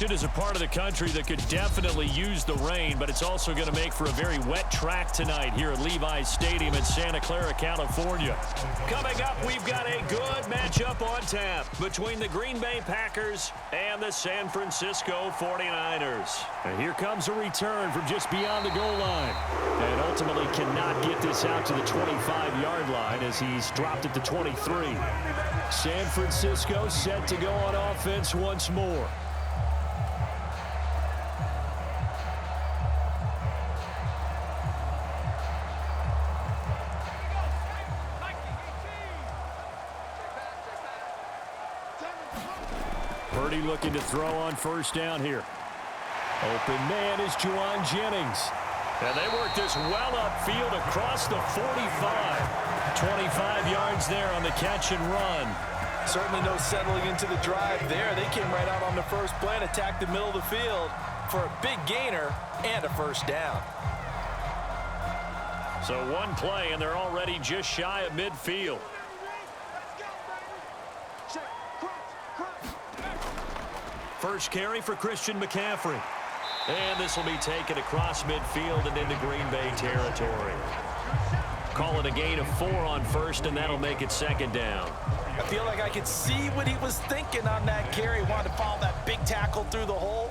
It is a part of the country that could definitely use the rain, but it's also going to make for a very wet track tonight here at Levi's Stadium in Santa Clara, California. Coming up, we've got a good matchup on tap between the Green Bay Packers and the San Francisco 49ers. And here comes a return from just beyond the goal line. And ultimately cannot get this out to the 25-yard line as he's dropped at the 23. San Francisco set to go on offense once more. Purdy looking to throw on first down here. Open man is Juwan Jennings. And they work this well upfield across the 45. 25 yards there on the catch and run. Certainly no settling into the drive there. They came right out on the first play and attacked the middle of the field for a big gainer and a first down. So one play, and they're already just shy of midfield. First carry for Christian McCaffrey. And this will be taken across midfield and into Green Bay territory. Call it a gain of 4 on first, and that'll make it second down. I feel like I could see what he was thinking on that carry. Wanted to follow that big tackle through the hole.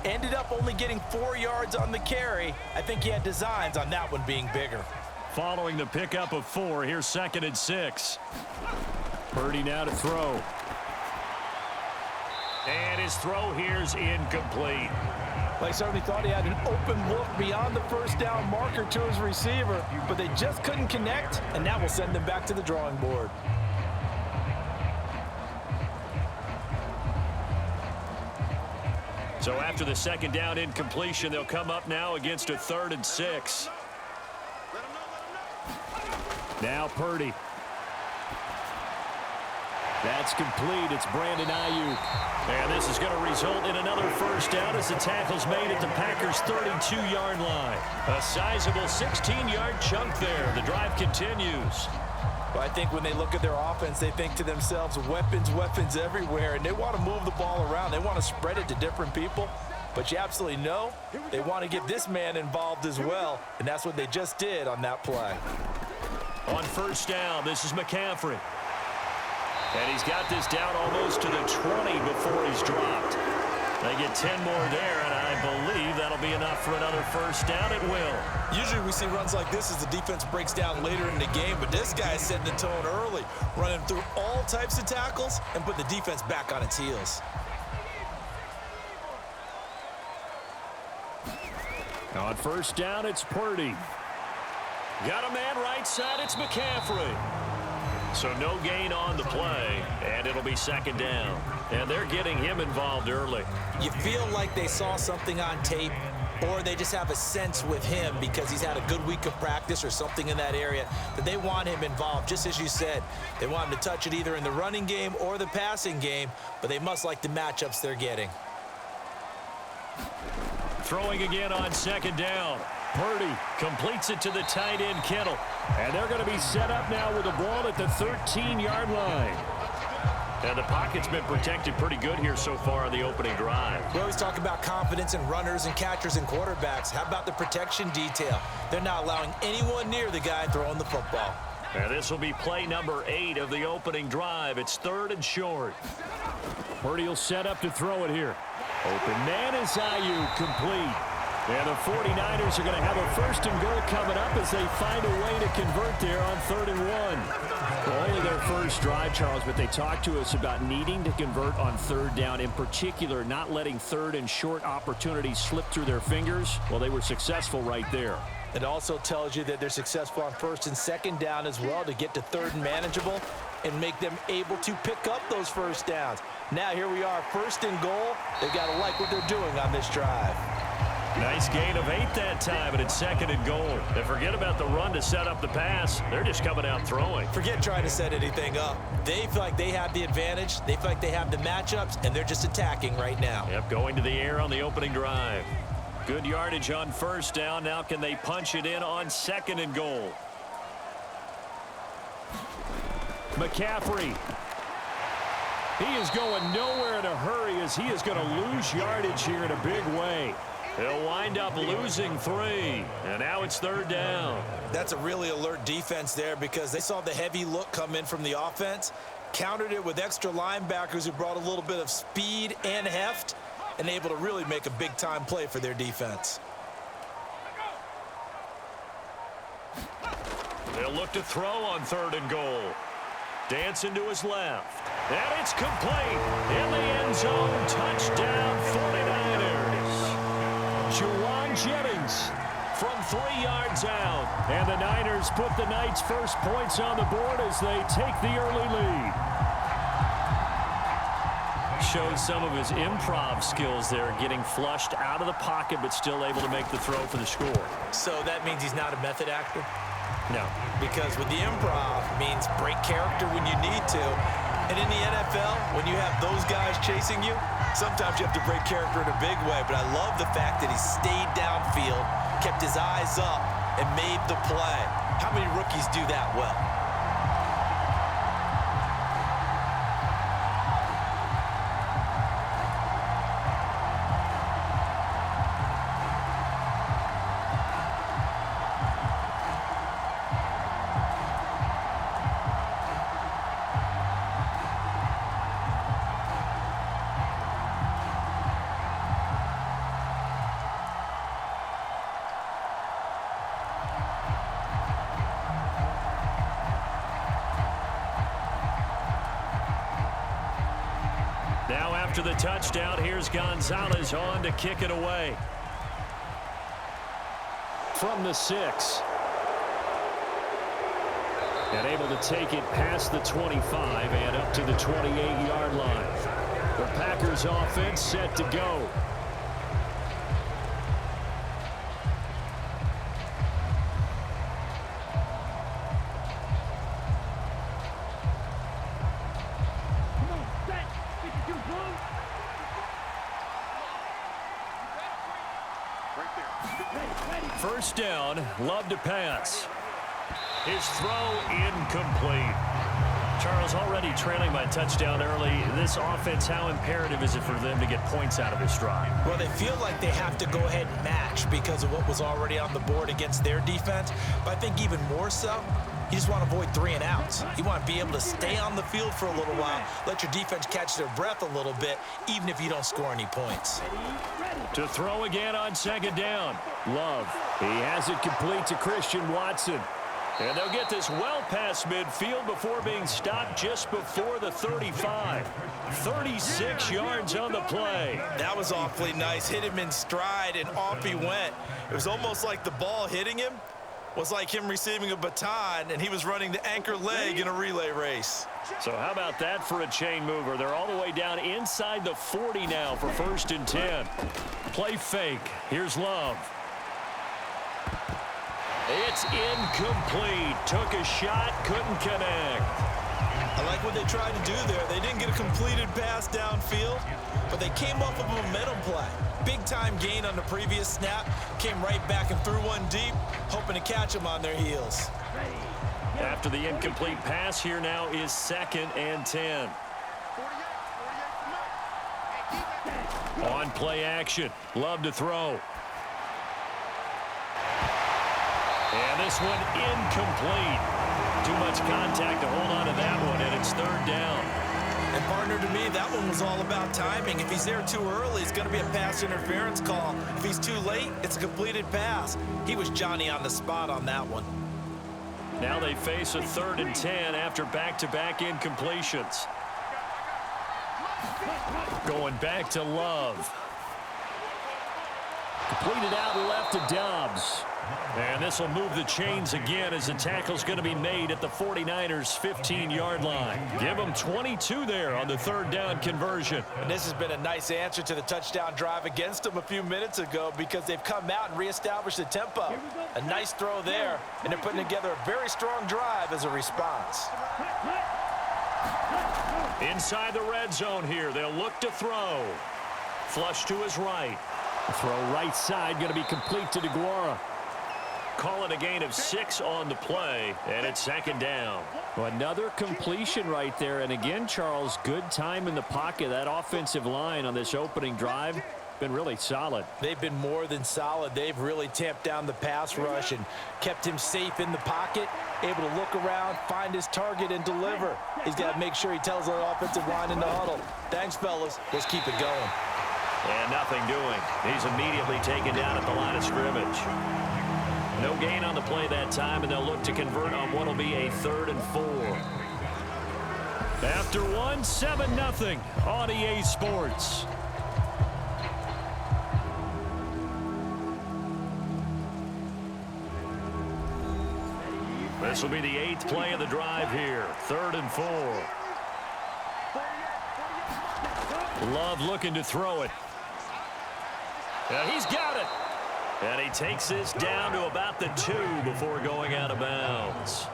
Ended up only getting 4 yards on the carry. I think he had designs on that one being bigger. Following the pickup of 4, here's 2nd and 6. Purdy now to throw. And his throw here's incomplete. They certainly thought he had an open look beyond the first down marker to his receiver, but they just couldn't connect, and that will send them back to the drawing board. So after the second down incompletion, they'll come up now against a 3rd and 6. Now Purdy. That's complete. It's Brandon Ayuk. And this is going to result in another first down as the tackle's made at the Packers' 32-yard line. A sizable 16-yard chunk there. The drive continues. But I think when they look at their offense, they think to themselves, weapons, weapons everywhere, and they want to move the ball around. They want to spread it to different people. But you absolutely know they want to get this man involved as well, and that's what they just did on that play. On first down, this is McCaffrey. And he's got this down almost to the 20 before he's dropped. They get 10 more there, and I believe that'll be enough for another first down. It will. Usually we see runs like this as the defense breaks down later in the game, but this guy is setting the tone early, running through all types of tackles and put the defense back on its heels. On first down, it's Purdy. Got a man right side, it's McCaffrey. So no gain on the play, and it'll be second down. And they're getting him involved early. You feel like they saw something on tape, or they just have a sense with him because he's had a good week of practice or something in that area that they want him involved. Just as you said, they want him to touch it either in the running game or the passing game, but they must like the matchups they're getting. Throwing again on second down. Purdy completes it to the tight end, Kittle. And they're going to be set up now with the ball at the 13-yard line. And the pocket's been protected pretty good here so far on the opening drive. We always talk about confidence in runners and catchers and quarterbacks. How about the protection detail? They're not allowing anyone near the guy throwing the football. And this will be play number 8 of the opening drive. It's 3rd and short. Purdy will set up to throw it here. Open man is Ayuk, complete. And the 49ers are going to have a 1st and goal coming up as they find a way to convert there on 3rd and 1. Well, only their first drive, Charles, but they talked to us about needing to convert on 3rd down, in particular not letting 3rd and short opportunities slip through their fingers. Well, they were successful right there. It also tells you that they're successful on 1st and 2nd down as well to get to 3rd and manageable and make them able to pick up those first downs. Now here we are, 1st and goal. They've got to like what they're doing on this drive. Nice gain of 8 that time, and it's 2nd and goal. And forget about the run to set up the pass. They're just coming out throwing. Forget trying to set anything up. They feel like they have the advantage. They feel like they have the matchups, and they're just attacking right now. Yep, going to the air on the opening drive. Good yardage on 1st down. Now can they punch it in on 2nd and goal? McCaffrey. He is going nowhere in a hurry as he is going to lose yardage here in a big way. He'll wind up losing 3, and now it's 3rd down. That's a really alert defense there because they saw the heavy look come in from the offense, countered it with extra linebackers who brought a little bit of speed and heft, and able to really make a big-time play for their defense. They'll look to throw on 3rd and goal. Dancing to his left. And it's complete. In the end zone, touchdown 49ers. Juwan Jennings from 3 yards out. And the Niners put the Knights' first points on the board as they take the early lead. Showed some of his improv skills there, getting flushed out of the pocket but still able to make the throw for the score. So that means he's not a method actor? No. Because with the improv means break character when you need to. And in the NFL, when you have those guys chasing you, sometimes you have to break character in a big way. But I love the fact that he stayed downfield, kept his eyes up, and made the play. How many rookies do that well? Now after the touchdown, here's Gonzalez on to kick it away. From the 6. And able to take it past the 25 and up to the 28-yard line. The Packers offense set to go. First down, Love to pass. His throw incomplete. Charles, already trailing by touchdown early. This offense, how imperative is it for them to get points out of this drive? Well, they feel like they have to go ahead and match because of what was already on the board against their defense. But I think even more so, you just want to avoid 3 and outs. You want to be able to stay on the field for a little while, let your defense catch their breath a little bit, even if you don't score any points. To throw again on 2nd down. Love. He has it complete to Christian Watson. And they'll get this well past midfield before being stopped just before the 35. 36 yards on the play. That was awfully nice. Hit him in stride, and off he went. It was almost like the ball hitting him was like him receiving a baton, and he was running the anchor leg in a relay race. So how about that for a chain mover? They're all the way down inside the 40 now for 1st and 10. Play fake. Here's Love. It's incomplete. Took a shot, couldn't connect. I like what they tried to do there. They didn't get a completed pass downfield, but they came off of a momentum play. Big-time gain on the previous snap. Came right back and threw one deep, hoping to catch them on their heels. After the incomplete pass, here now is 2nd and 10. On play action. Love to throw. And this one incomplete. Too much contact to hold on to that one, and it's 3rd down. And partner, to me, that one was all about timing. If he's there too early, it's going to be a pass interference call. If he's too late, it's a completed pass. He was Johnny on the spot on that one. Now they face a 3rd and 10 after back-to-back incompletions. Going back to Love. Completed out left to Dobbs. And this will move the chains again as the tackle's going to be made at the 49ers' 15-yard line. Give them 22 there on the 3rd down conversion. And this has been a nice answer to the touchdown drive against them a few minutes ago because they've come out and reestablished the tempo. A nice throw there, and they're putting together a very strong drive as a response. Inside the red zone here, they'll look to throw. Flush to his right. Throw right side, going to be complete to DeGuara. Call it a gain of 6 on the play, and it's second down. Well, another completion right there. And again, Charles, good time in the pocket. That offensive line on this opening drive been really solid. They've been more than solid. They've really tamped down the pass rush and kept him safe in the pocket, able to look around, find his target, and deliver. He's got to make sure he tells the offensive line in the huddle, thanks, fellas. Let's keep it going. And nothing doing. He's immediately taken down at the line of scrimmage. No gain on the play that time, and they'll look to convert on what will be a 3rd and 4. After one, 7-0 on EA Sports. This will be the 8th play of the drive here. 3rd and 4. Love looking to throw it. He's got it. And he takes this down to about the 2 before going out of bounds.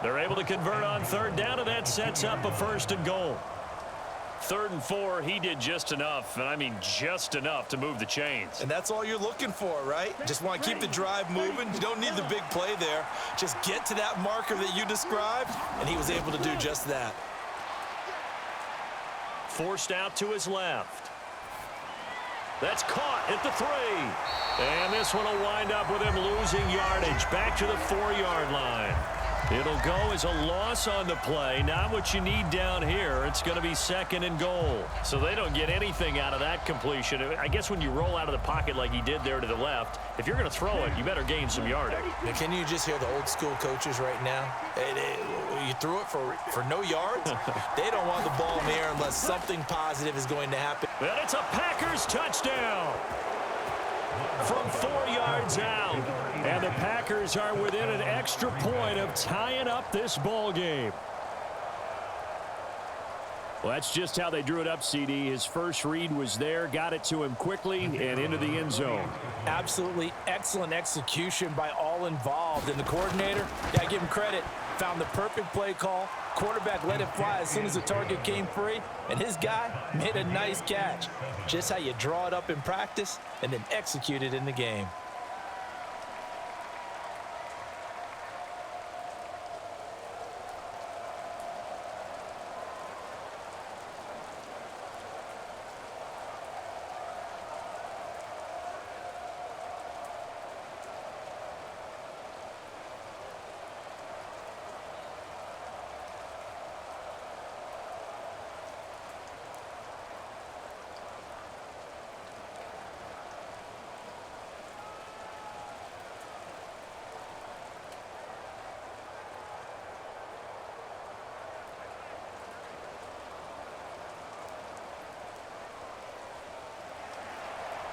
They're able to convert on 3rd down, and that sets up a 1st and goal. 3rd and 4, he did just enough, and I mean just enough to move the chains. And that's all you're looking for, right? Just want to keep the drive moving. You don't need the big play there. Just get to that marker that you described, and he was able to do just that. Forced out to his left. That's caught at the 3. And this one will wind up with him losing yardage back to the 4-yard line. It'll go as a loss on the play. Not what you need down here. It's going to be 2nd and goal. So they don't get anything out of that completion. I guess when you roll out of the pocket like he did there to the left, if you're going to throw it, you better gain some yardage. Now, can you just hear the old school coaches right now? You threw it for no yards? They don't want the ball in the air unless something positive is going to happen. And it's a Packers touchdown from 4 yards out. And the Packers are within an extra point of tying up this ball game. Well, that's just how they drew it up, CD. His first read was there, got it to him quickly, and into the end zone. Absolutely excellent execution by all involved. And the coordinator, got to give him credit, found the perfect play call. Quarterback let it fly as soon as the target came free, and his guy made a nice catch. Just how you draw it up in practice and then execute it in the game.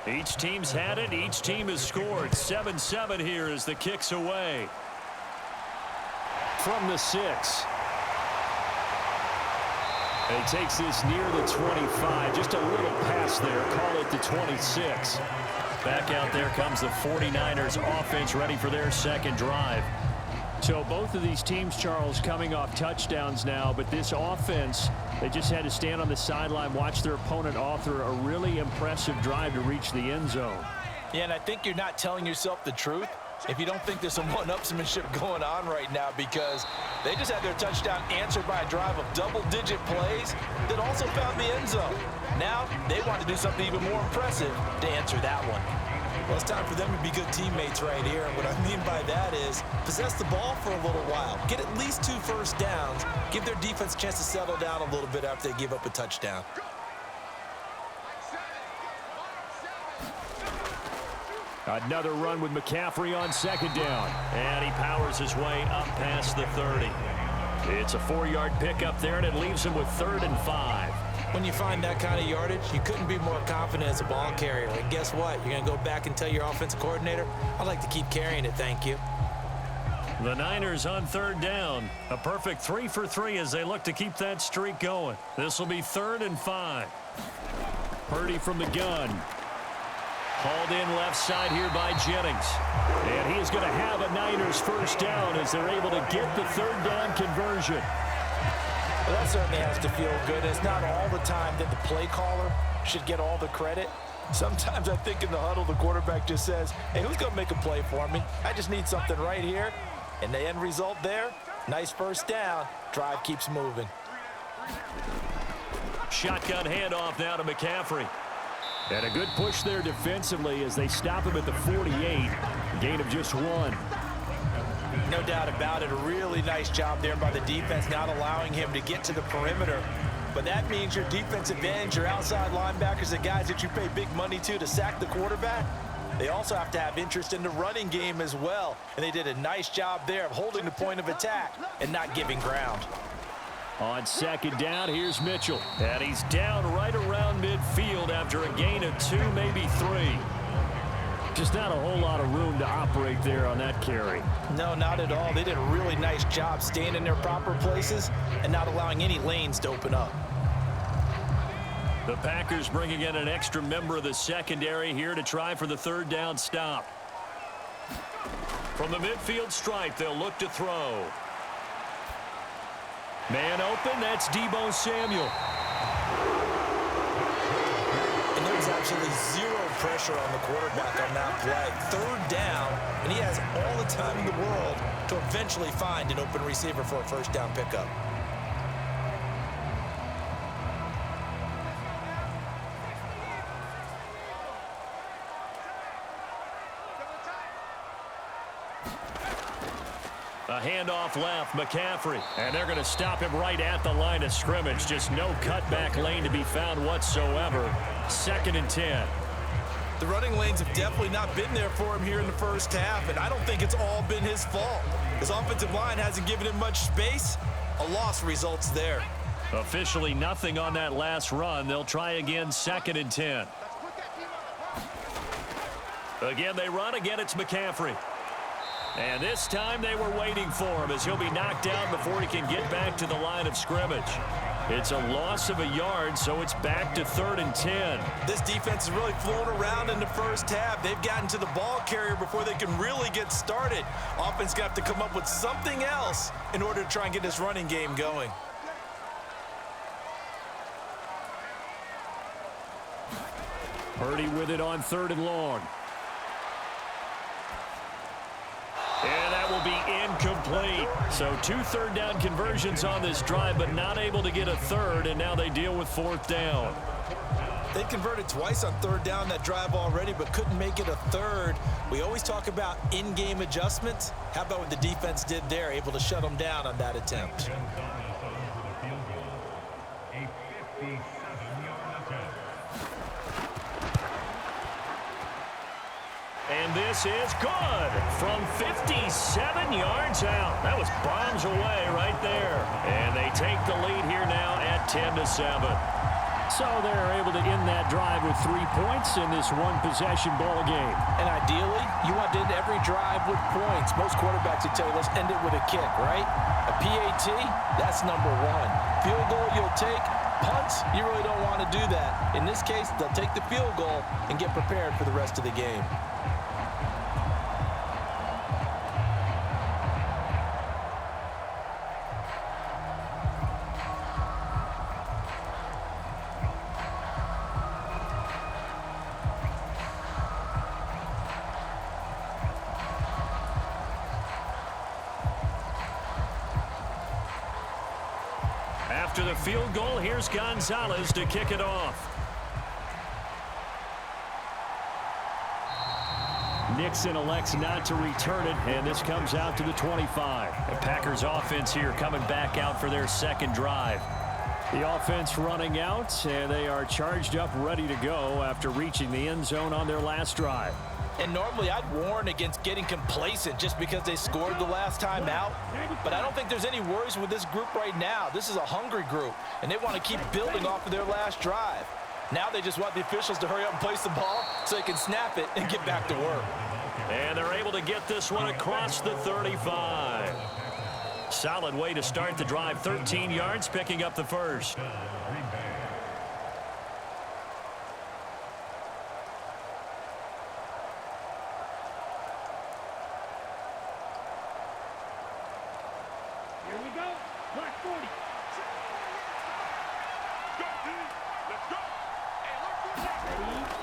Each team's had it. Each team has scored. 7-7 here as the kick's away. From the 6. And he takes this near the 25. Just a little pass there. Call it the 26. Back out there comes the 49ers offense ready for their second drive. So both of these teams, Charles, coming off touchdowns now, but this offense, they just had to stand on the sideline, watch their opponent author a really impressive drive to reach the end zone. Yeah, and I think you're not telling yourself the truth if you don't think there's some one-upsmanship going on right now, because they just had their touchdown answered by a drive of double-digit plays that also found the end zone. Now they want to do something even more impressive to answer that one. Well, it's time for them to be good teammates right here. And what I mean by that is possess the ball for a little while. Get at least 2 first downs. Give their defense a chance to settle down a little bit after they give up a touchdown. Another run with McCaffrey on 2nd down. And he powers his way up past the 30. It's a 4-yard pickup there, and it leaves him with 3rd and 5. When you find that kind of yardage, you couldn't be more confident as a ball carrier. And guess what? You're going to go back and tell your offensive coordinator, I'd like to keep carrying it, thank you. The Niners on 3rd down. A perfect 3 for 3 as they look to keep that streak going. This will be 3rd and 5. Purdy from the gun. Hauled in left side here by Jennings. And he is going to have a Niners first down as they're able to get the 3rd down conversion. Well, that certainly has to feel good. It's not all the time that the play caller should get all the credit. Sometimes I think in the huddle, the quarterback just says, hey, who's going to make a play for me? I just need something right here. And the end result there, nice first down. Drive keeps moving. Shotgun handoff now to McCaffrey. And a good push there defensively as they stop him at the 48. Gain of just 1. No doubt about it. A really nice job there by the defense, not allowing him to get to the perimeter. But that means your defensive ends, your outside linebackers, the guys that you pay big money to sack the quarterback, they also have to have interest in the running game as well. And they did a nice job there of holding the point of attack and not giving ground. On second down, here's Mitchell. And he's down right around midfield after a gain of 2, maybe 3. Just not a whole lot of room to operate there on that carry. No, not at all. They did a really nice job staying in their proper places and not allowing any lanes to open up. The Packers bringing in an extra member of the secondary here to try for the third down stop. From the midfield stripe, they'll look to throw. Man open, that's Deebo Samuel. And there was absolutely zero pressure on the quarterback on that play. Third down, and he has all the time in the world to eventually find an open receiver for a first down pickup. A handoff left, McCaffrey. And they're going to stop him right at the line of scrimmage. Just no cutback lane to be found whatsoever. 2nd and 10. The running lanes have definitely not been there for him here in the first half, and I don't think it's all been his fault. His offensive line hasn't given him much space. A loss results there. Officially nothing on that last run. They'll try again, 2nd and 10. Again, they run. Again, it's McCaffrey. And this time they were waiting for him as he'll be knocked down before he can get back to the line of scrimmage. It's a loss of a yard, so it's back to 3rd and 10. This defense is really flown around in the first half. They've gotten to the ball carrier before they can really get started. Offense got to come up with something else in order to try and get this running game going. Purdy with it on 3rd and long. And that will be incomplete. So 2 third-down conversions on this drive, but not able to get a third, and now they deal with 4th down. They converted twice on 3rd down that drive already, but couldn't make it a third. We always talk about in-game adjustments. How about what the defense did there, able to shut them down on that attempt? And this is good from 57 yards out. That was bombs away right there. And they take the lead here now at 10-7. So they're able to end that drive with 3 points in this one-possession ball game. And ideally, you want to end every drive with points. Most quarterbacks would tell you, let's end it with a kick, right? A PAT, that's number 1. Field goal you'll take. Punts, you really don't want to do that. In this case, they'll take the field goal and get prepared for the rest of the game. After the field goal, here's Gonzalez to kick it off. Nixon elects not to return it, and this comes out to the 25. The Packers offense here coming back out for their second drive. The offense running out, and they are charged up, ready to go after reaching the end zone on their last drive. And normally I'd warn against getting complacent just because they scored the last time out. But I don't think there's any worries with this group right now. This is a hungry group, and they want to keep building off of their last drive. Now they just want the officials to hurry up and place the ball so they can snap it and get back to work. And they're able to get this one across the 35. Solid way to start the drive. 13 yards, picking up the first.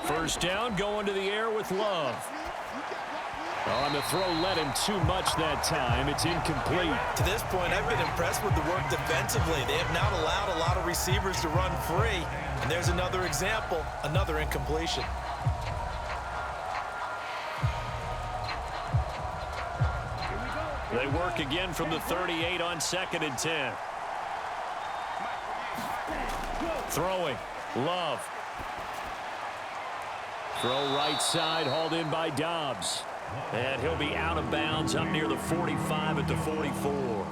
First down, going to the air with Love. On the throw, led him too much that time. It's incomplete. To this point, I've been impressed with the work defensively. They have not allowed a lot of receivers to run free. And there's another example, another incompletion. They work again from the 38 on 2nd and 10. Throwing, Love. Throw right side, hauled in by Dobbs. And he'll be out of bounds up near the 45 at the 44.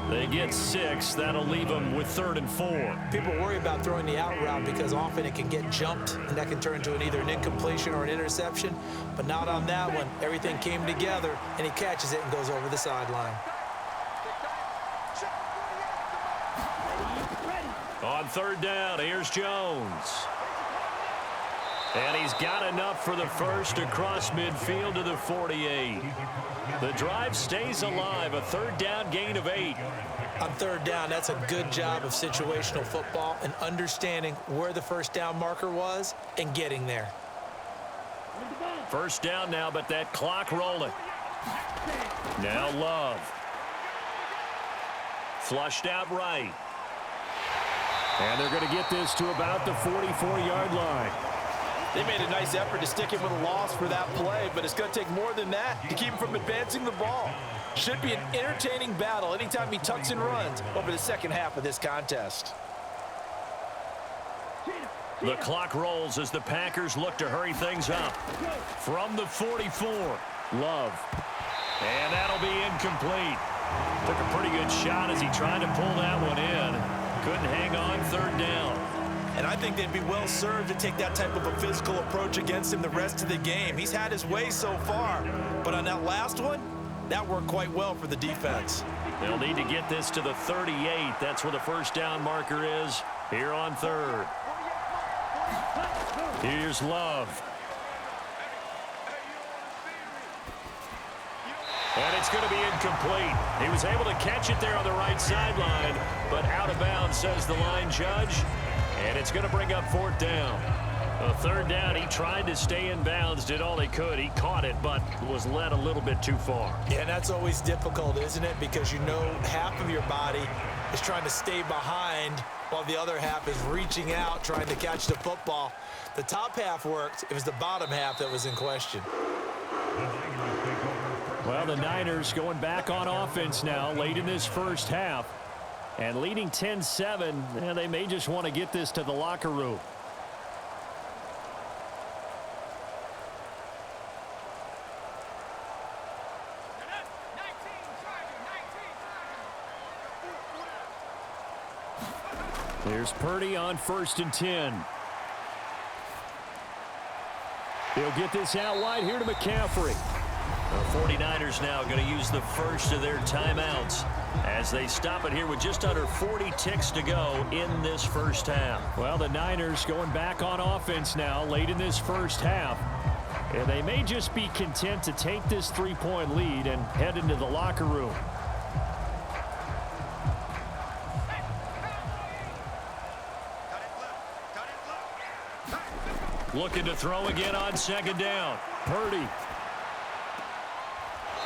They get 6. That'll leave them with 3rd and 4. People worry about throwing the out route because often it can get jumped, and that can turn into either an incompletion or an interception. But not on that one. Everything came together, and he catches it and goes over the sideline. On 3rd down, here's Jones. And he's got enough for the first across midfield to the 48. The drive stays alive, a 3rd down gain of 8. On 3rd down, that's a good job of situational football and understanding where the first down marker was and getting there. First down now, but that clock rolling. Now Love. Flushed out right. And they're going to get this to about the 44-yard line. They made a nice effort to stick him with a loss for that play, but it's going to take more than that to keep him from advancing the ball. Should be an entertaining battle anytime he tucks and runs over the second half of this contest. The clock rolls as the Packers look to hurry things up. From the 44, Love. And that'll be incomplete. Took a pretty good shot as he tried to pull that one in. Couldn't hang on 3rd down. And I think they'd be well served to take that type of a physical approach against him the rest of the game. He's had his way so far, but on that last one, that worked quite well for the defense. They'll need to get this to the 38. That's where the first down marker is here on 3rd. Here's Love. And it's going to be incomplete. He was able to catch it there on the right sideline, but out of bounds, says the line judge. And it's going to bring up 4th down. 3rd down, he tried to stay in bounds, did all he could. He caught it, but was led a little bit too far. Yeah, and that's always difficult, isn't it? Because you know half of your body is trying to stay behind while the other half is reaching out, trying to catch the football. The top half worked. It was the bottom half that was in question. Well, the Niners going back on offense now late in this first half. And leading 10-7, and they may just want to get this to the locker room. Here's Purdy on 1st and 10. He'll get this out wide here to McCaffrey. The 49ers now going to use the first of their timeouts as they stop it here with just under 40 ticks to go in this first half. Well, the Niners going back on offense now late in this first half. And they may just be content to take this 3-point lead and head into the locker room. Looking to throw again on 2nd down. Purdy.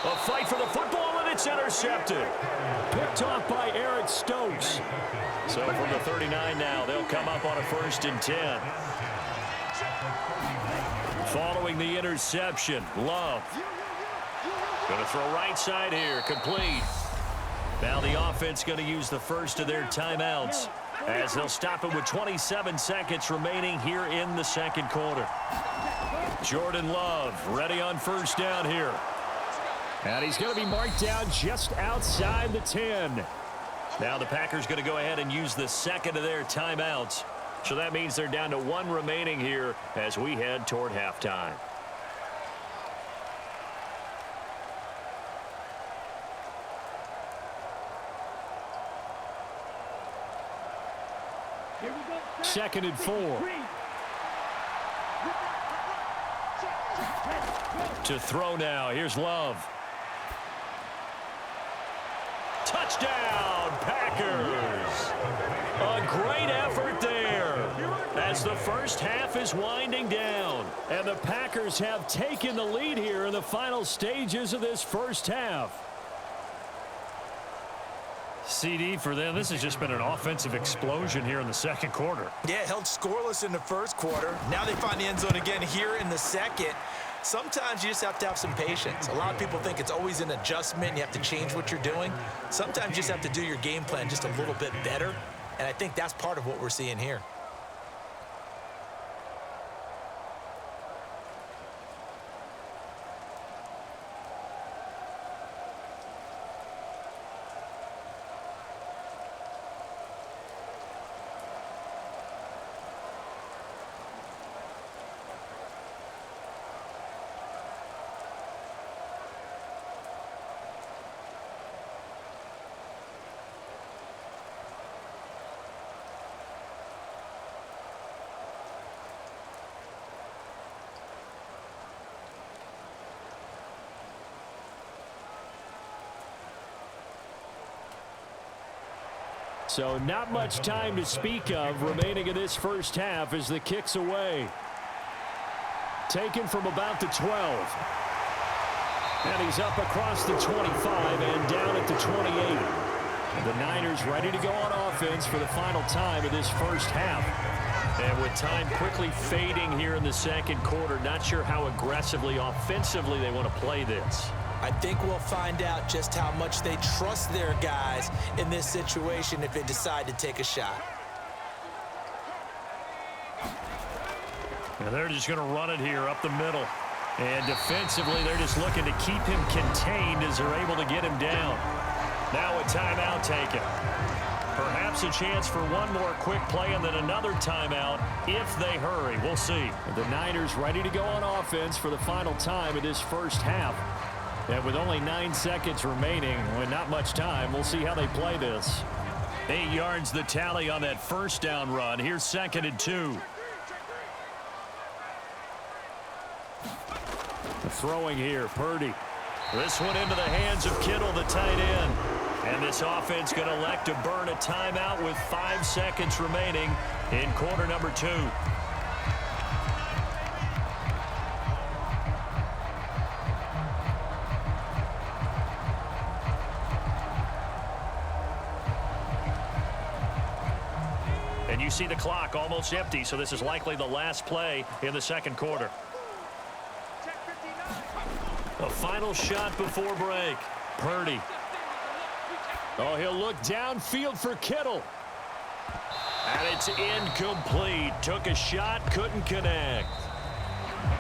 A fight for the football, and it's intercepted. Picked off by Eric Stokes. So from the 39 now, they'll come up on a 1st and 10. Following the interception, Love. Going to throw right side here, complete. Now the offense going to use the first of their timeouts as they'll stop it with 27 seconds remaining here in the second quarter. Jordan Love ready on 1st down here. And he's going to be marked down just outside the 10. Now the Packers going to go ahead and use the second of their timeouts. So that means they're down to 1 remaining here as we head toward halftime. Second and 4. To throw now. Here's Love. Touchdown, Packers. A great effort there as as the first half is winding down. And the Packers have taken the lead here in the final stages of this first half. CD for them, this has just been an offensive explosion here in the second quarter. Yeah, held scoreless in the first quarter. Now they find the end zone again here in the second. Sometimes you just have to have some patience. A lot of people think it's always an adjustment. You have to change what you're doing. Sometimes you just have to do your game plan just a little bit better. And I think that's part of what we're seeing here. So not much time to speak of remaining in this first half as the kick's away. Taken from about the 12. And he's up across the 25 and down at the 28. The Niners ready to go on offense for the final time of this first half. And with time quickly fading here in the second quarter, not sure how aggressively, offensively they want to play this. I think we'll find out just how much they trust their guys in this situation if they decide to take a shot. And they're just going to run it here up the middle. And defensively, they're just looking to keep him contained as they're able to get him down. Now a timeout taken. Perhaps a chance for one more quick play and then another timeout if they hurry. We'll see. The Niners ready to go on offense for the final time of this first half. And with only 9 seconds remaining, with not much time, we'll see how they play this. 8 yards the tally on that first down run. Here's 2nd and 2. The throwing here, Purdy. This one into the hands of Kittle, the tight end. And this offense going to elect to burn a timeout with 5 seconds remaining in quarter number 2. And you see the clock almost empty, so this is likely the last play in the second quarter. A final shot before break. Purdy. Oh, he'll look downfield for Kittle. And it's incomplete. Took a shot, couldn't connect.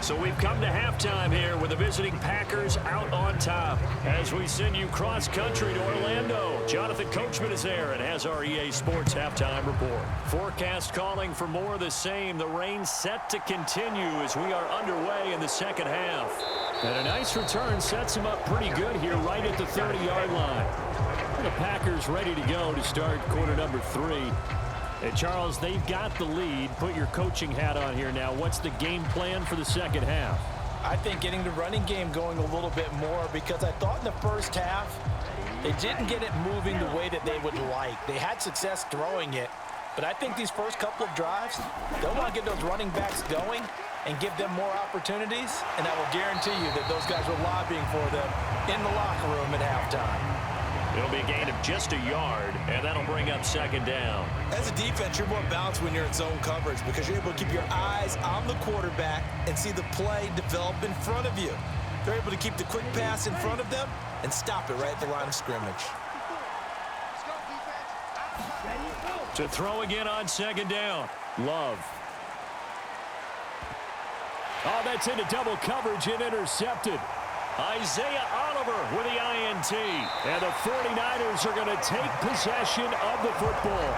So we've come to halftime here with the visiting Packers out on top. As we send you cross-country to Orlando, Jonathan Coachman is there and has our EA Sports halftime report. Forecast calling for more of the same. The rain set to continue as we are underway in the second half. And a nice return sets him up pretty good here right at the 30-yard line. The Packers ready to go to start quarter number 3. And Charles, they've got the lead. Put your coaching hat on here now. What's the game plan for the second half? I think getting the running game going a little bit more, because I thought in the first half they didn't get it moving the way that they would like. They had success throwing it, but I think these first couple of drives, they'll want to get those running backs going and give them more opportunities, and I will guarantee you that those guys were lobbying for them in the locker room at halftime. It'll be a gain of just a yard, and that'll bring up 2nd down. As a defense, you're more balanced when you're in zone coverage because you're able to keep your eyes on the quarterback and see the play develop in front of you. They're able to keep the quick pass in front of them and stop it right at the line of scrimmage. To throw again on 2nd down. Love. Oh, that's into double coverage and intercepted. Isaiah Oliver with the INT. And the 49ers are going to take possession of the football.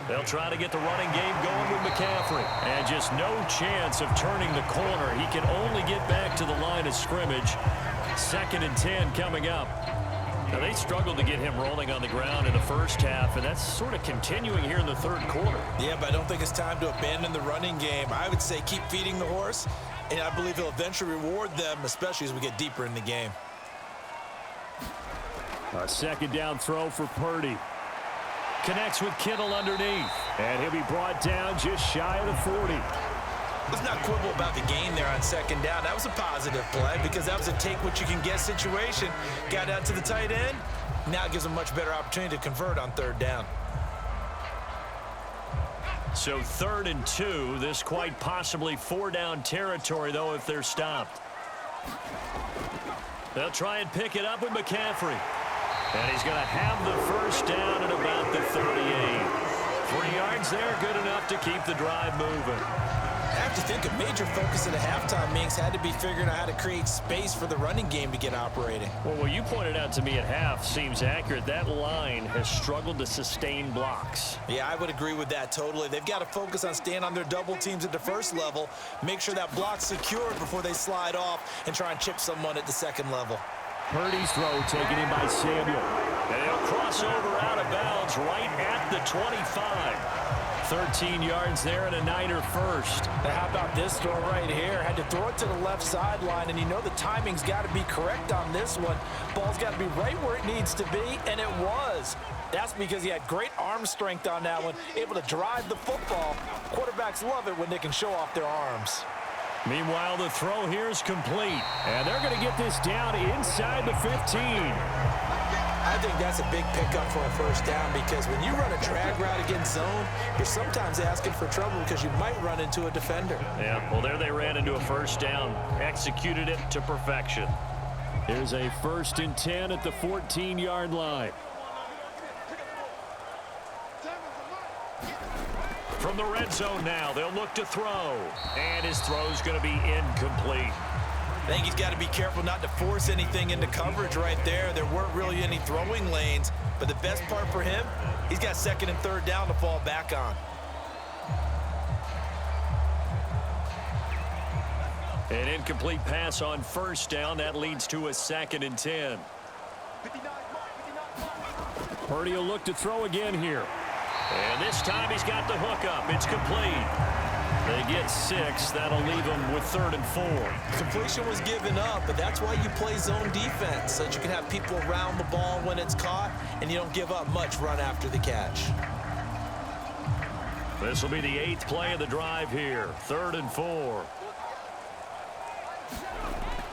They'll try to get the running game going with McCaffrey. And just no chance of turning the corner. He can only get back to the line of scrimmage. 2nd and 10 coming up. Now, they struggled to get him rolling on the ground in the first half, and that's sort of continuing here in the third quarter. Yeah, but I don't think it's time to abandon the running game. I would say keep feeding the horse, and I believe he'll eventually reward them, especially as we get deeper in the game. A second down throw for Purdy. Connects with Kittle underneath. And he'll be brought down just shy of the 40. Let's not quibble about the gain there on second down. That was a positive play because that was a take-what-you-can-get situation. Got out to the tight end. Now it gives them a much better opportunity to convert on third down. So 3rd and 2. This quite possibly 4-down territory, though, if they're stopped. They'll try and pick it up with McCaffrey. And he's going to have the first down at about the 38. 3 yards there, good enough to keep the drive moving. I have to think a major focus at the halftime, Minks, had to be figuring out how to create space for the running game to get operating. Well, what you pointed out to me at half seems accurate. That line has struggled to sustain blocks. Yeah, I would agree with that totally. They've got to focus on staying on their double teams at the first level, make sure that block's secured before they slide off and try and chip someone at the second level. Purdy's throw taken in by Samuel. And he'll cross over out of bounds right at the 25. 13 yards there and a Niner first. Now how about this throw right here? Had to throw it to the left sideline, and you know the timing's got to be correct on this one. Ball's got to be right where it needs to be, and it was. That's because he had great arm strength on that one, able to drive the football. Quarterbacks love it when they can show off their arms. Meanwhile, the throw here is complete. And they're going to get this down inside the 15. I think that's a big pickup for a first down because when you run a drag route against zone, you're sometimes asking for trouble because you might run into a defender. Yeah, well, there they ran into a first down. Executed it to perfection. Here's a 1st and 10 at the 14-yard line. From the red zone now, they'll look to throw. And his throw's going to be incomplete. I think he's got to be careful not to force anything into coverage right there. There weren't really any throwing lanes, but the best part for him, he's got 2nd and 3rd down to fall back on. An incomplete pass on 1st down. That leads to a 2nd and 10. Purdy will look to throw again here. And this time he's got the hook up. It's complete. They get 6. That'll leave them with 3rd and 4. Completion was given up, but that's why you play zone defense, so that you can have people around the ball when it's caught, and you don't give up much run after the catch. This will be the 8th play of the drive here. 3rd and 4.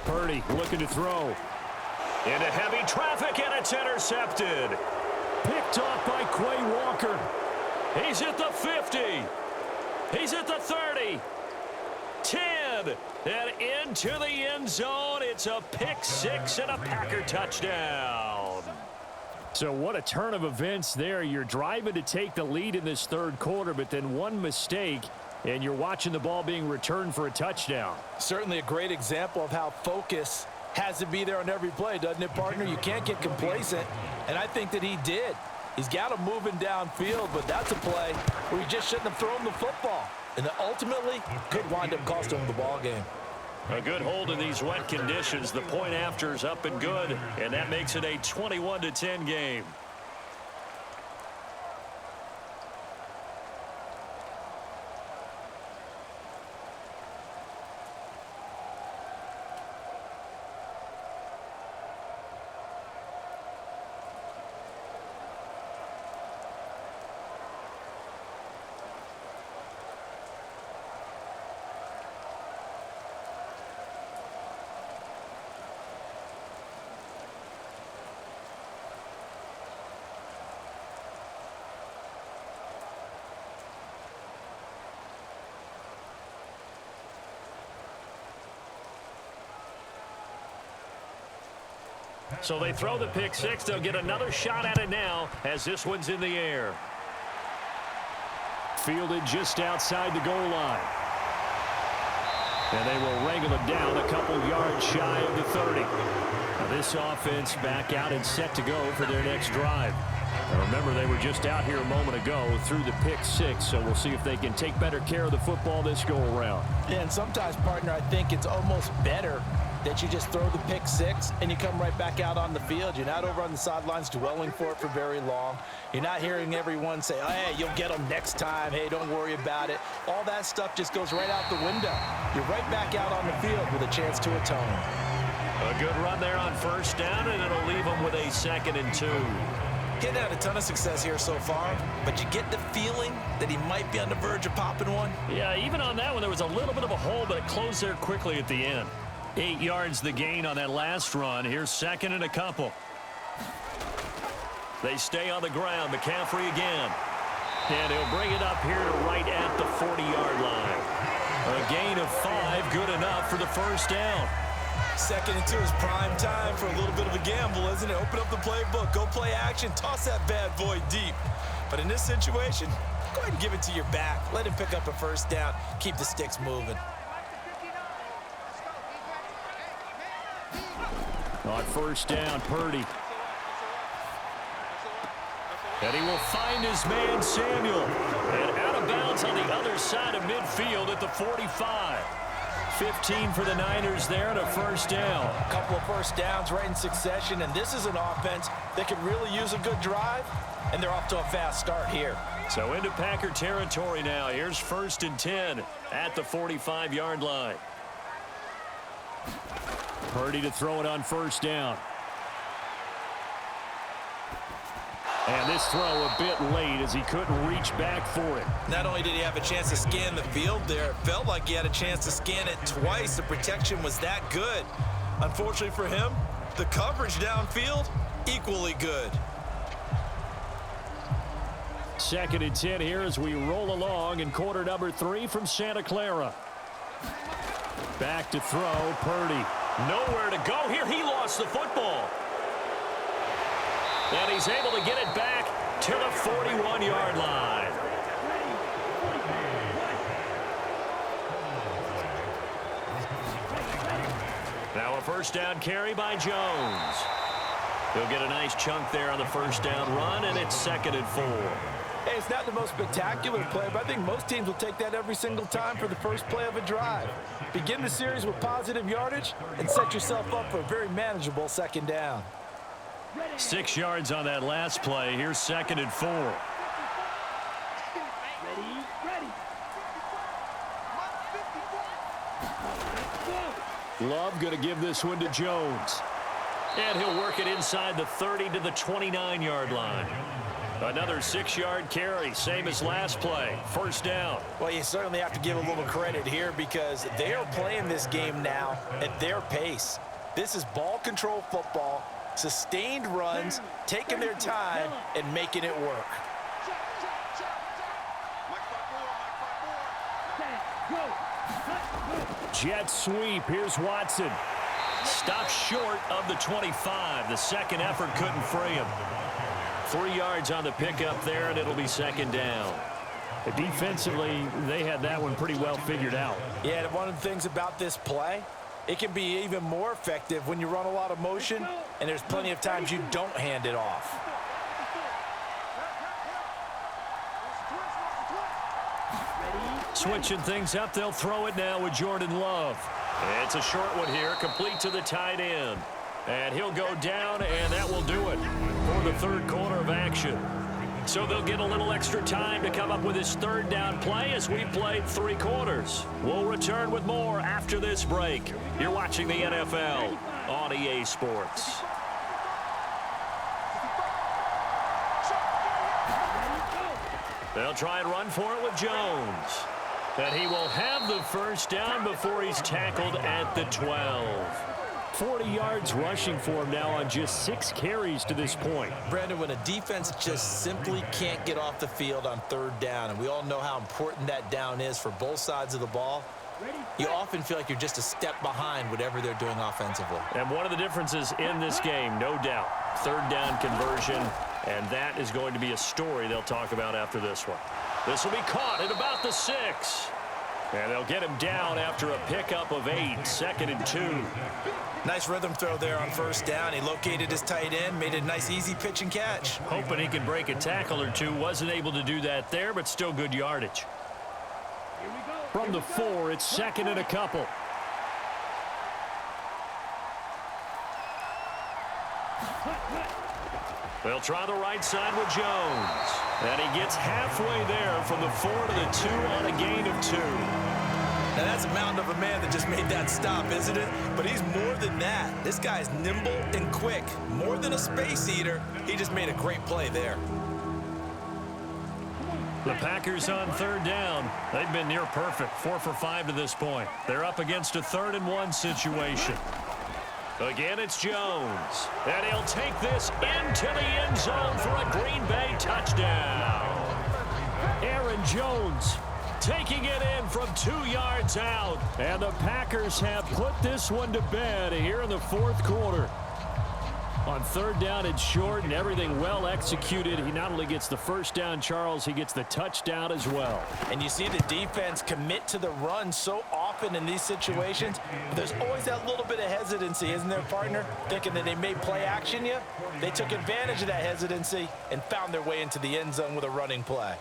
Purdy looking to throw. Into heavy traffic, and it's intercepted. Picked off by Quay Walker. He's at the 50. He's at the 30. 10. And into the end zone. It's a pick 6 and a Packer touchdown. So what a turn of events there. You're driving to take the lead in this 3rd quarter, but then one mistake, and you're watching the ball being returned for a touchdown. Certainly a great example of how focus has to be there on every play, doesn't it, partner? You can't get complacent, and I think that he did. He's got him moving downfield, but that's a play where he just shouldn't have thrown the football. And ultimately, could wind up costing him the ball game. A good hold in these wet conditions. The point after is up and good, and that makes it a 21-10 game. So they throw the pick 6. They'll get another shot at it now as this one's in the air. Fielded just outside the goal line. And they will wrangle him down a couple yards shy of the 30. Now this offense back out and set to go for their next drive. Now remember, they were just out here a moment ago through the pick 6, so we'll see if they can take better care of the football this go-around. Yeah, and sometimes, partner, I think it's almost better that you just throw the pick 6 and you come right back out on the field. You're not over on the sidelines dwelling for it for very long. You're not hearing everyone say, oh, hey, you'll get them next time. Hey, don't worry about it. All that stuff just goes right out the window. You're right back out on the field with a chance to atone. A good run there on first down, and it'll leave them with a 2nd and 2. Getting had a ton of success here so far, but you get the feeling that he might be on the verge of popping one. Yeah, even on that one, there was a little bit of a hole, but it closed there quickly at the end. 8 yards the gain on that last run. Here's 2nd and a couple. They stay on the ground. McCaffrey again. And he'll bring it up here to right at the 40-yard line. A gain of 5, good enough for the first down. 2nd and 2 is prime time for a little bit of a gamble, isn't it? Open up the playbook, go play action, toss that bad boy deep. But in this situation, go ahead and give it to your back. Let him pick up a first down. Keep the sticks moving. On first down, Purdy. And he will find his man, Samuel. And out of bounds on the other side of midfield at the 45. 15 for the Niners there and a first down. A couple of first downs right in succession, and this is an offense that could really use a good drive, and they're off to a fast start here. So into Packer territory now. Here's 1st and 10 at the 45-yard line. Purdy to throw it on first down. And this throw a bit late as he couldn't reach back for it. Not only did he have a chance to scan the field there, it felt like he had a chance to scan it twice. The protection was that good. Unfortunately for him, the coverage downfield, equally good. 2nd and 10 here as we roll along in quarter number 3 from Santa Clara. Back to throw, Purdy. Nowhere to go here. He lost the football. And he's able to get it back to the 41-yard line. Now a first down carry by Jones. He'll get a nice chunk there on the first down run, and it's 2nd and 4. Hey, it's not the most spectacular play, but I think most teams will take that every single time for the first play of a drive. Begin the series with positive yardage and set yourself up for a very manageable 2nd down. 6 yards on that last play. Here's 2nd and 4. Love going to give this one to Jones. And he'll work it inside the 30 to the 29-yard line. Another 6-yard carry, same as last play. First down. Well, you certainly have to give a little credit here because they are playing this game now at their pace. This is ball control football. Sustained runs, taking their time, and making it work. Jet sweep. Here's Watson. Stopped short of the 25. The second effort couldn't free him. 3 yards on the pickup there, and it'll be 2nd down. Defensively, they had that one pretty well figured out. Yeah, and one of the things about this play, it can be even more effective when you run a lot of motion, and there's plenty of times you don't hand it off. Switching things up, they'll throw it now with Jordan Love. It's a short one here, complete to the tight end. And he'll go down, and that will do it for the 3rd quarter of action. So they'll get a little extra time to come up with his 3rd down play as we played 3 quarters. We'll return with more after this break. You're watching the NFL on EA Sports. They'll try and run for it with Jones. And he will have the first down before he's tackled at the 12. 40 yards rushing for him now on just 6 carries to this point. Brandon, when a defense just simply can't get off the field on 3rd down, and we all know how important that down is for both sides of the ball, you often feel like you're just a step behind whatever they're doing offensively. And one of the differences in this game, no doubt, 3rd down conversion, and that is going to be a story they'll talk about after this one. This will be caught at about the 6. And they'll get him down after a pickup of 8, 2nd and 2. Nice rhythm throw there on first down. He located his tight end, made a nice easy pitch and catch. Hoping he could break a tackle or two. Wasn't able to do that there, but still good yardage. From the 4, it's 2nd and a couple. They'll try the right side with Jones. And he gets halfway there from the 4 to the 2 on a gain of 2. Now, that's a mountain of a man that just made that stop, isn't it? But he's more than that. This guy's nimble and quick. More than a space eater, he just made a great play there. The Packers on third down. They've been near perfect, 4 for 5 to this point. They're up against a 3rd-and-1 situation. Again, it's Jones. And he'll take this into the end zone for a Green Bay touchdown. Aaron Jones taking it in from 2 yards out. And the Packers have put this one to bed here in the 4th quarter. On 3rd down, it's short and everything well executed. He not only gets the first down, Charles, he gets the touchdown as well. And you see the defense commit to the run so often in these situations. But there's always that little bit of hesitancy, isn't there, partner? Thinking that they may play action you. They took advantage of that hesitancy and found their way into the end zone with a running play.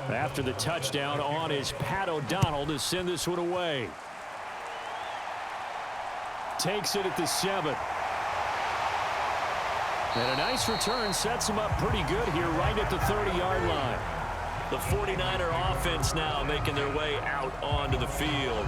After the touchdown on is Pat O'Donnell to send this one away. Takes it at the 7. And a nice return sets him up pretty good here right at the 30-yard line. The 49er offense now making their way out onto the field.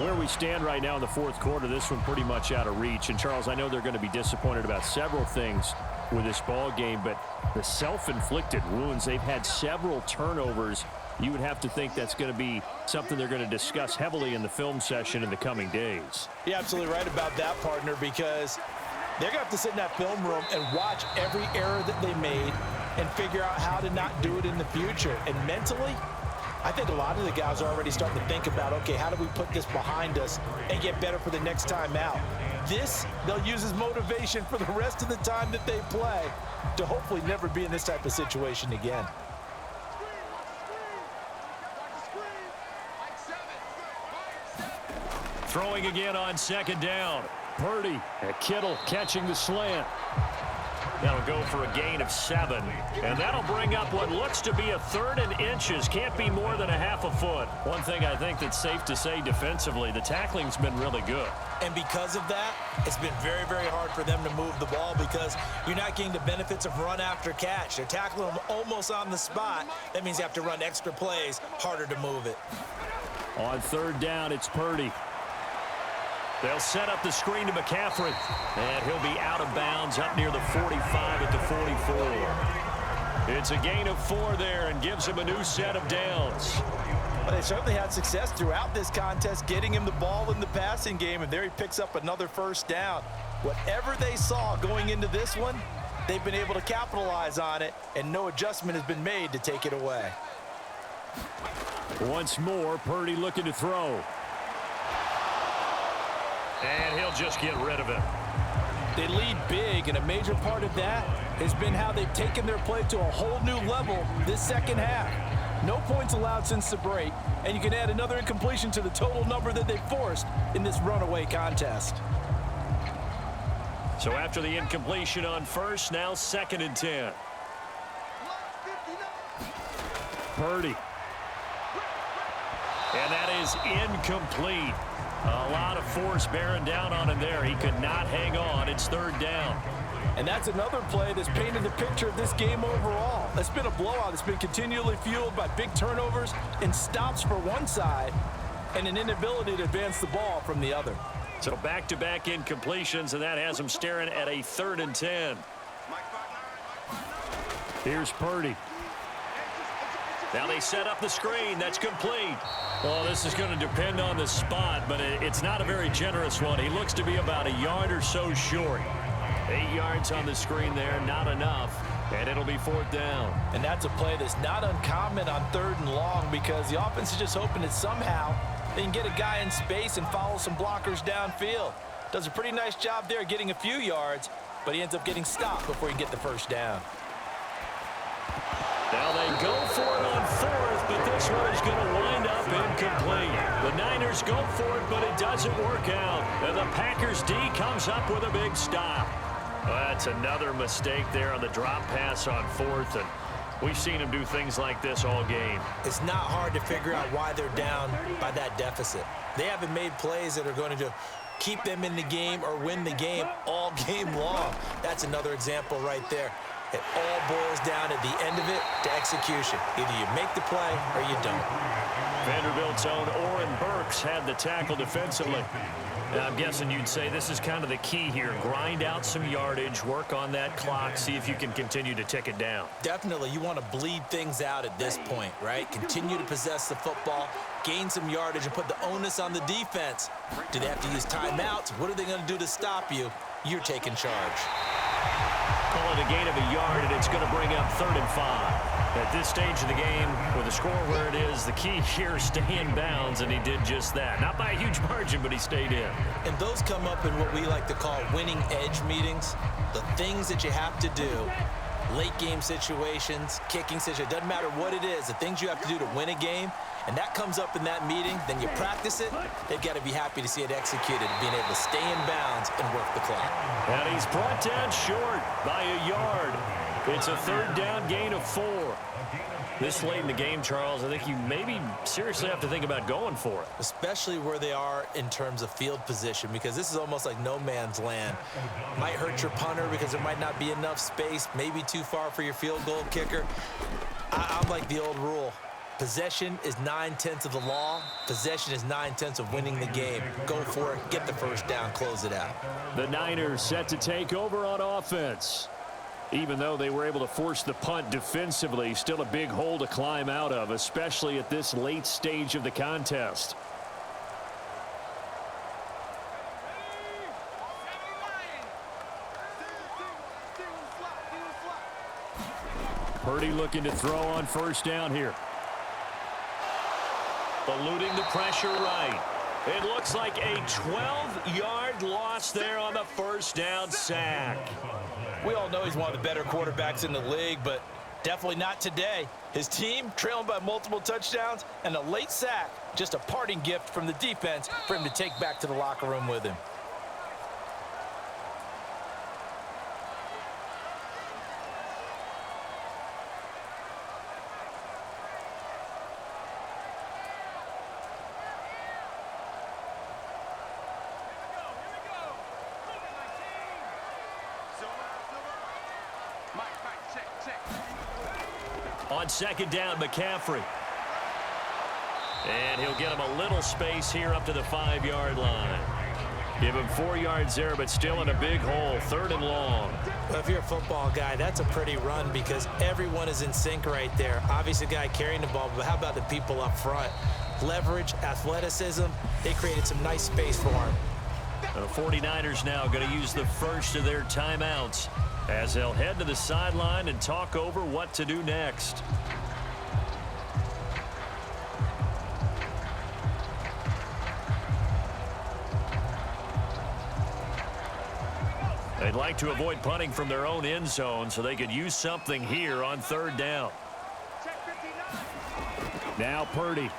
Where we stand right now in the 4th quarter, this one pretty much out of reach. And, Charles, I know they're going to be disappointed about several things with this ball game, but the self-inflicted wounds, they've had several turnovers. You would have to think that's going to be something they're going to discuss heavily in the film session in the coming days. You're absolutely right about that, partner, because they're going to have to sit in that film room and watch every error that they made and figure out how to not do it in the future. And mentally, I think a lot of the guys are already starting to think about, okay, how do we put this behind us and get better for the next time out? This, they'll use as motivation for the rest of the time that they play to hopefully never be in this type of situation again. Throwing again on 2nd down. Purdy and Kittle catching the slant. That'll go for a gain of 7. And that'll bring up what looks to be a 3rd and inches. Can't be more than a half a foot. One thing I think that's safe to say defensively, the tackling's been really good. And because of that, it's been very, very hard for them to move the ball because you're not getting the benefits of run after catch. They're tackling them almost on the spot. That means you have to run extra plays, harder to move it. On 3rd down, it's Purdy. They'll set up the screen to McCaffrey. And he'll be out of bounds up near the 45 at the 44. It's a gain of 4 there and gives him a new set of downs. But they certainly had success throughout this contest, getting him the ball in the passing game, and there he picks up another 1st down. Whatever they saw going into this one, they've been able to capitalize on it, and no adjustment has been made to take it away. Once more, Purdy looking to throw. And he'll just get rid of it. They lead big, and a major part of that has been how they've taken their play to a whole new level this 2nd half. No points allowed since the break, and you can add another incompletion to the total number that they forced in this runaway contest. So after the incompletion on 1st, now 2nd and 10. Purdy. And that is incomplete. A lot of force bearing down on him there. He could not hang on. It's 3rd down. And that's another play that's painted the picture of this game overall. It's been a blowout. It's been continually fueled by big turnovers and stops for one side and an inability to advance the ball from the other. So back-to-back incompletions, and that has him staring at a 3rd and 10. Here's Purdy. Now they set up the screen. That's complete. Well, this is going to depend on the spot, but it's not a very generous one. He looks to be about a yard or so short. 8 yards on the screen there, not enough, and it'll be 4th down. And that's a play that's not uncommon on 3rd and long because the offense is just hoping that somehow they can get a guy in space and follow some blockers downfield. Does a pretty nice job there getting a few yards, but he ends up getting stopped before he can get the first down. Now they go for it on fourth, but this one is going to wind up incomplete. The Niners go for it, but it doesn't work out. And the Packers D comes up with a big stop. Well, that's another mistake there on the drop pass on fourth, and we've seen him do things like this all game. It's not hard to figure out why they're down by that deficit. They haven't made plays that are going to keep them in the game or win the game all game long. That's another example right there. It all boils down at the end of it to execution. Either you make the play or you don't. Vanderbilt's own Oren Burks had the tackle defensively. Now, I'm guessing you'd say this is kind of the key here. Grind out some yardage, work on that clock, see if you can continue to tick it down. Definitely, you want to bleed things out at this point, right? Continue to possess the football, gain some yardage, and put the onus on the defense. Do they have to use timeouts? What are they going to do to stop you? You're taking charge. Call it a gain of a yard, and it's going to bring up 3rd and 5. At this stage of the game, with the score where it is, the key here is stay in bounds, and he did just that. Not by a huge margin, but he stayed in. And those come up in what we like to call winning edge meetings. The things that you have to do, late game situations, kicking situations, doesn't matter what it is, the things you have to do to win a game, and that comes up in that meeting, then you practice it, they've got to be happy to see it executed, being able to stay in bounds and work the clock. And he's brought down short by a yard. It's a 3rd down gain of 4. This late in the game, Charles, I think you maybe seriously have to think about going for it. Especially where they are in terms of field position, because this is almost like no man's land. Might hurt your punter because there might not be enough space, maybe too far for your field goal kicker. I'm like the old rule. Possession is 9/10 of the law. Possession is 9/10 of winning the game. Go for it, get the first down, close it out. The Niners set to take over on offense. Even though they were able to force the punt defensively, still a big hole to climb out of, especially at this late stage of the contest. Purdy looking to throw on 1st down here. Eluding the pressure right. It looks like a 12-yard loss there on the 1st down sack. We all know he's one of the better quarterbacks in the league, but definitely not today. His team trailing by multiple touchdowns and a late sack, just a parting gift from the defense for him to take back to the locker room with him. On 2nd down, McCaffrey. And he'll get him a little space here up to the 5-yard line. Give him 4 yards there, but still in a big hole. 3rd and long. Well, if you're a football guy, that's a pretty run because everyone is in sync right there. Obviously, the guy carrying the ball, but how about the people up front? Leverage, athleticism, they created some nice space for him. The 49ers now going to use the first of their timeouts as they'll head to the sideline and talk over what to do next. They'd like to avoid punting from their own end zone so they could use something here on 3rd down. Now Purdy.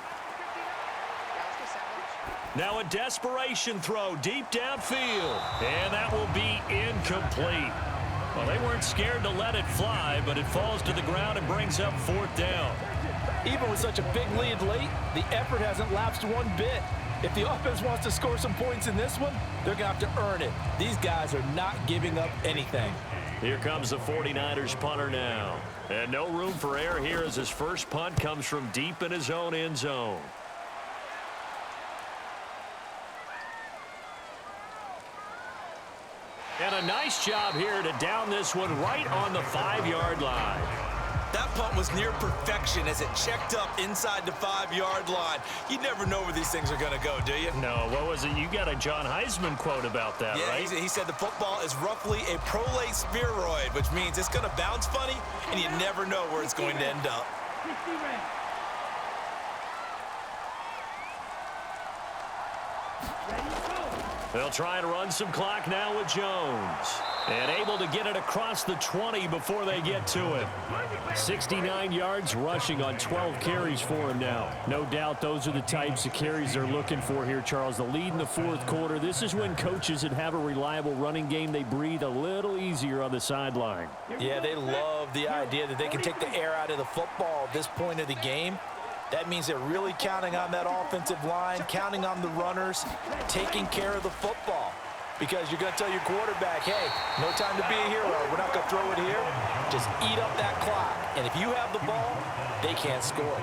Now a desperation throw deep downfield. And that will be incomplete. Well, they weren't scared to let it fly, but it falls to the ground and brings up 4th down. Even with such a big lead late, the effort hasn't lapsed one bit. If the offense wants to score some points in this one, they're going to have to earn it. These guys are not giving up anything. Here comes the 49ers punter now. And no room for error here as his first punt comes from deep in his own end zone. And a nice job here to down this one right on the 5-yard line. That punt was near perfection as it checked up inside the 5-yard line. You never know where these things are going to go, do you? No, what was it? You got a John Heisman quote about that, yeah, right? He said the football is roughly a prolate spheroid, which means it's going to bounce funny, and you never know where it's going to end up. They'll try and run some clock now with Jones. And able to get it across the 20 before they get to it. 69 yards rushing on 12 carries for him now. No doubt those are the types of carries they're looking for here, Charles. The lead in the fourth quarter. This is when coaches that have a reliable running game, they breathe a little easier on the sideline. Yeah, they love the idea that they can take the air out of the football at this point of the game. That means they're really counting on that offensive line, counting on the runners, taking care of the football. Because you're going to tell your quarterback, hey, no time to be a hero. We're not going to throw it here. Just eat up that clock. And if you have the ball, they can't score.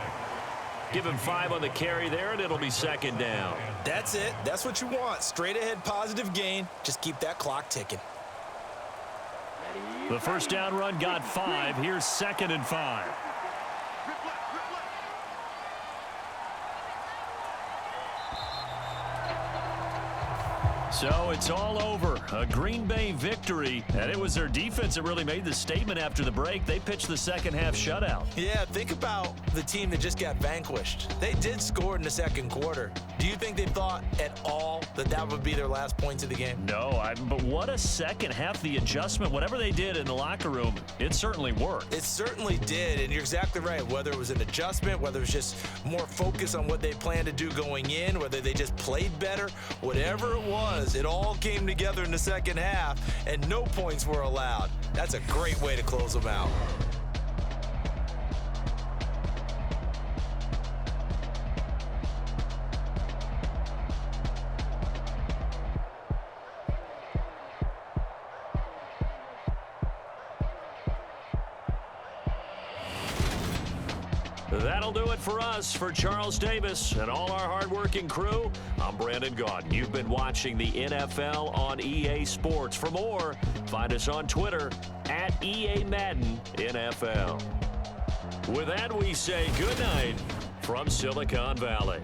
Give him 5 on the carry there, and it'll be second down. That's it. That's what you want. Straight ahead, positive gain. Just keep that clock ticking. The first down run got 5. Here's 2nd and 5. So it's all over. A Green Bay victory. And it was their defense that really made the statement after the break. They pitched the second half shutout. Yeah, think about the team that just got vanquished. They did score in the second quarter. Do you think they thought at all that that would be their last points of the game? No, but what a second half. The adjustment, whatever they did in the locker room, it certainly worked. It certainly did, and you're exactly right. Whether it was an adjustment, whether it was just more focus on what they planned to do going in, whether they just played better, whatever it was, it all came together in the second half, and no points were allowed. That's a great way to close them out. That'll do it for us. For Charles Davis and all our hardworking crew, I'm Brandon Gaudin. You've been watching the NFL on EA Sports. For more, find us on Twitter at EA Madden NFL. With that, we say good night from Silicon Valley.